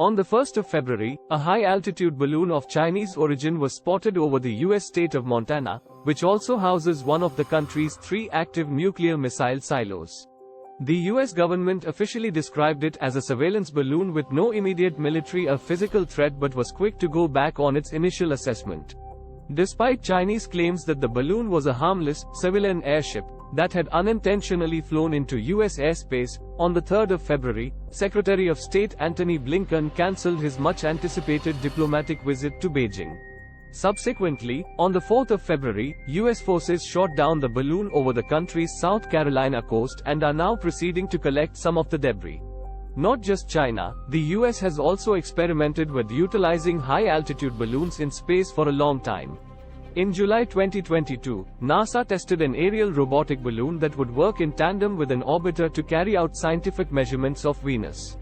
On the 1st of February, a high-altitude balloon of Chinese origin was spotted over the U.S. state of Montana, which also houses one of the country's 3 active nuclear missile silos. The U.S. government officially described it as a surveillance balloon with no immediate military or physical threat, but was quick to go back on its initial assessment. Despite Chinese claims that the balloon was a harmless, civilian airship that had unintentionally flown into U.S. airspace, on the 3rd of February, Secretary of State Antony Blinken cancelled his much-anticipated diplomatic visit to Beijing. Subsequently, on the 4th of February, U.S. forces shot down the balloon over the country's South Carolina coast and are now proceeding to collect some of the debris. Not just China, the US has also experimented with utilizing high-altitude balloons in space for a long time. In July 2022, NASA tested an aerial robotic balloon that would work in tandem with an orbiter to carry out scientific measurements of Venus.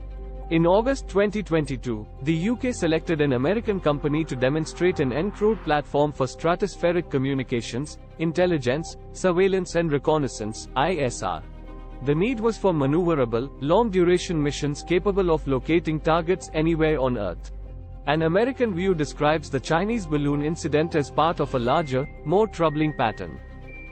In August 2022, the UK selected an American company to demonstrate an uncrewed platform for stratospheric communications, intelligence, surveillance and reconnaissance (ISR). The need was for maneuverable, long-duration missions capable of locating targets anywhere on Earth. An American View describes the Chinese balloon incident as part of a larger, more troubling pattern.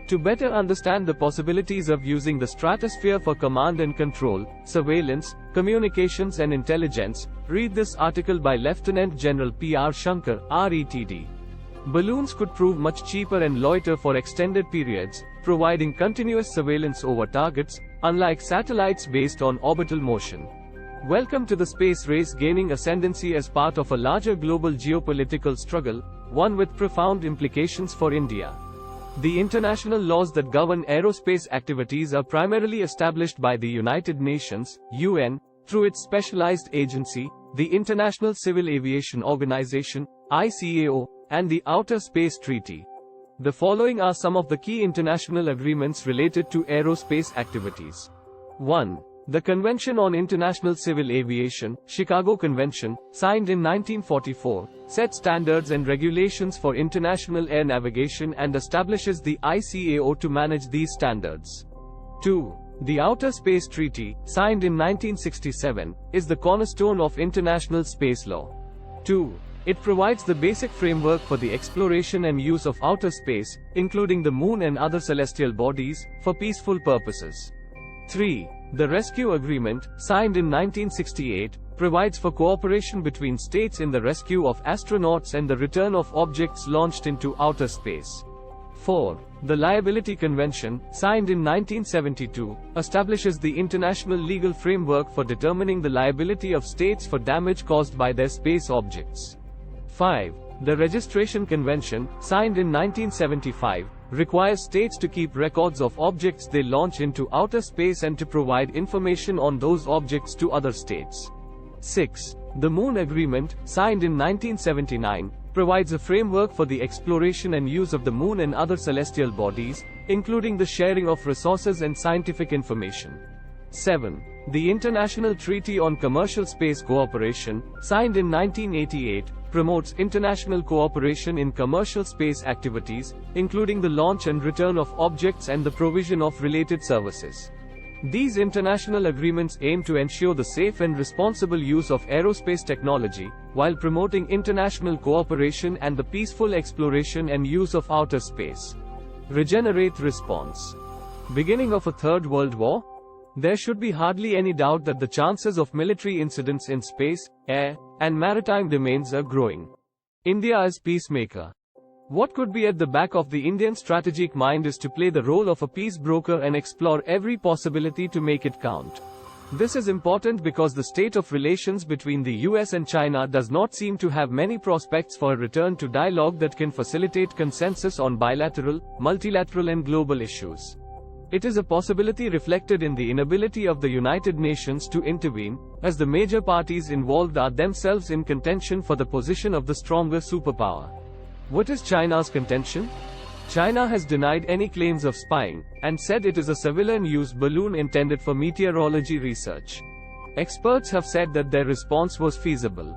To better understand the possibilities of using the stratosphere for command and control, surveillance, communications and intelligence, read this article by Lieutenant General P.R. Shankar, RETD. Balloons could prove much cheaper and loiter for extended periods, providing continuous surveillance over targets, unlike satellites based on orbital motion. Welcome to the space race gaining ascendancy as part of a larger global geopolitical struggle, one with profound implications for India. The international laws that govern aerospace activities are primarily established by the United Nations, UN, through its specialized agency, the International Civil Aviation Organization, ICAO, and the Outer Space Treaty. The following are some of the key international agreements related to aerospace activities. 1. The Convention on International Civil Aviation, Chicago Convention, signed in 1944, sets standards and regulations for international air navigation and establishes the ICAO to manage these standards. 2. The Outer Space Treaty, signed in 1967, is the cornerstone of international space law. 2. It provides the basic framework for the exploration and use of outer space, including the moon and other celestial bodies, for peaceful purposes. 3. The Rescue Agreement, signed in 1968, provides for cooperation between states in the rescue of astronauts and the return of objects launched into outer space. 4. The Liability Convention, signed in 1972, establishes the international legal framework for determining the liability of states for damage caused by their space objects. 5. The Registration Convention, signed in 1975, requires states to keep records of objects they launch into outer space and to provide information on those objects to other states. 6. The Moon Agreement, signed in 1979, provides a framework for the exploration and use of the moon and other celestial bodies, including the sharing of resources and scientific information. 7. The International Treaty on Commercial Space Cooperation, signed in 1988, promotes international cooperation in commercial space activities, including the launch and return of objects and the provision of related services. These international agreements aim to ensure the safe and responsible use of aerospace technology, while promoting international cooperation and the peaceful exploration and use of outer space. Regenerate response. Beginning of a Third World War? There should be hardly any doubt that the chances of military incidents in space, air, and maritime domains are growing. India as peacemaker. What could be at the back of the Indian strategic mind is to play the role of a peace broker and explore every possibility to make it count. This is important because the state of relations between the US and China does not seem to have many prospects for a return to dialogue that can facilitate consensus on bilateral, multilateral and global issues. It is a possibility reflected in the inability of the United Nations to intervene, as the major parties involved are themselves in contention for the position of the stronger superpower. What is China's contention? China has denied any claims of spying, and said it is a civilian-use balloon intended for meteorology research. Experts have said that their response was feasible.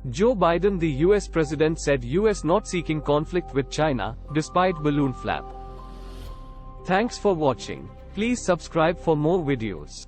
Joe Biden, the US president, said US not seeking conflict with China, despite balloon flap. Thanks for watching. Please subscribe for more videos.